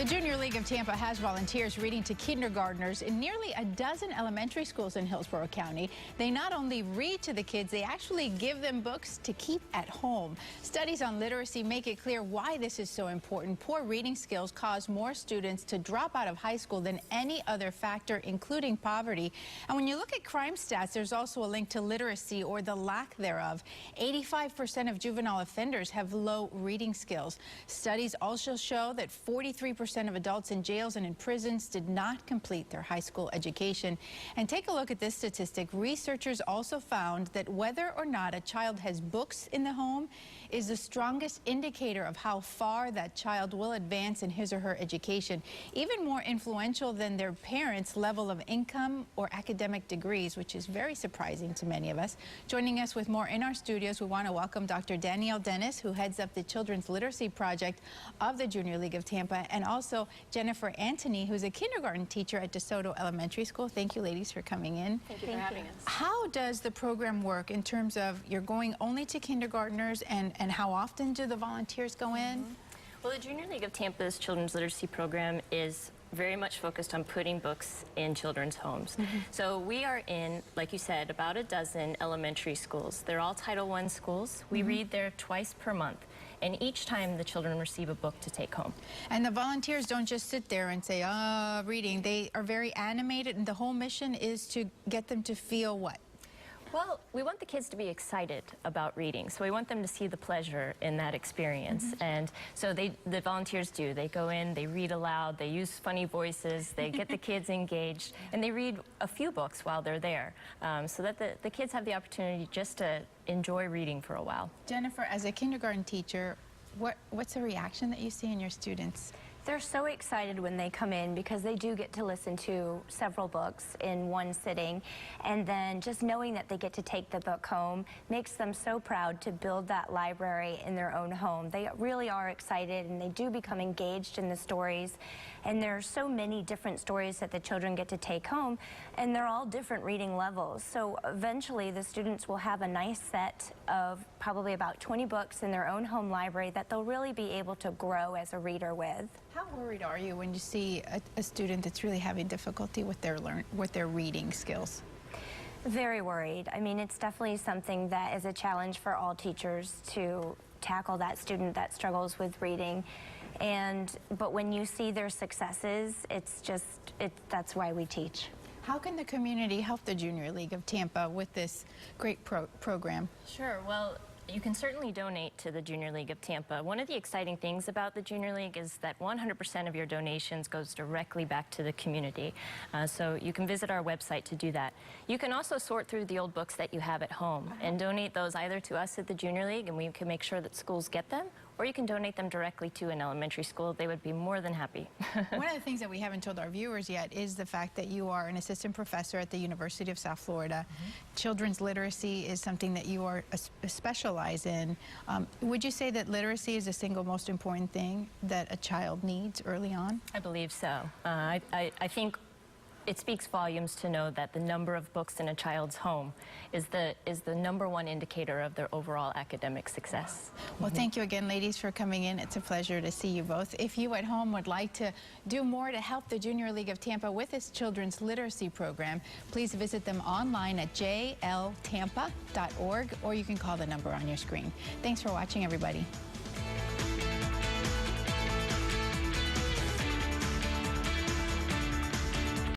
The Junior League of Tampa has volunteers reading to kindergartners in nearly a dozen elementary schools in Hillsborough County. They not only read to the kids, they actually give them books to keep at home. Studies on literacy make it clear why this is so important. Poor reading skills cause more students to drop out of high school than any other factor, including poverty. And when you look at crime stats, there's also a link to literacy or the lack thereof. 85% of juvenile offenders have low reading skills. Studies also show that 43% of adults in jails and in prisons did not complete their high school education. And take a look at this statistic. Researchers also found that whether or not a child has books in the home is the strongest indicator of how far that child will advance in his or her education, even more influential than their parents' level of income or academic degrees, which is very surprising to many of us. Joining us with more in our studios, we want to welcome Dr. Danielle Dennis, who heads up the Children's Literacy Project of the Junior League of Tampa, and also Jennifer Antony, who's a kindergarten teacher at DeSoto Elementary School. Thank you, ladies, for coming in. Thank you for having us. How does the program work in terms of you're going only to kindergartners, and how often do the volunteers go in? Well, the Junior League of Tampa's Children's Literacy Program is very much focused on putting books in children's homes. So we are in, like you said, about a dozen elementary schools. They're all Title I schools. We read there twice per month. And each time the children receive a book to take home. And the volunteers don't just sit there and say, reading. They are very animated, and the whole mission is to get them to feel what? Well, we want the kids to be excited about reading, so we want them to see the pleasure in that experience. And so the volunteers do. They go in, they read aloud, they use funny voices, they get the kids engaged, and they read a few books while they're there, so that the kids have the opportunity just to enjoy reading for a while. Jennifer, as a kindergarten teacher, what's the reaction that you see in your students? They're so excited when they come in because they do get to listen to several books in one sitting, and then just knowing that they get to take the book home makes them so proud to build that library in their own home. They really are excited, and they do become engaged in the stories, and there are so many different stories that the children get to take home, and they're all different reading levels. So eventually the students will have a nice set of probably about 20 books in their own home library that they'll really be able to grow as a reader with. How worried are you when you see a student that's really having difficulty with their reading skills? Very worried. I mean, it's definitely something that is a challenge for all teachers to tackle that student that struggles with reading. But when you see their successes, that's why we teach. How can the community help the Junior League of Tampa with this great program? Sure. Well, you can certainly donate to the Junior League of Tampa. One of the exciting things about the Junior League is that 100% of your donations goes directly back to the community. So you can visit our website to do that. You can also sort through the old books that you have at home and donate those either to us at the Junior League, and we can make sure that schools get them, or you can donate them directly to an elementary school. They would be more than happy. One of the things that we haven't told our viewers yet is the fact that you are an assistant professor at the University of South Florida. Children's literacy is something that you are specialize in. Would you say that literacy is the single most important thing that a child needs early on? I believe so. I think it speaks volumes to know that the number of books in a child's home is the #1 indicator of their overall academic success. Well, thank you again, ladies, for coming in. It's a pleasure to see you both. If you at home would like to do more to help the Junior League of Tampa with its children's literacy program, please visit them online at jltampa.org, or you can call the number on your screen. Thanks for watching, everybody.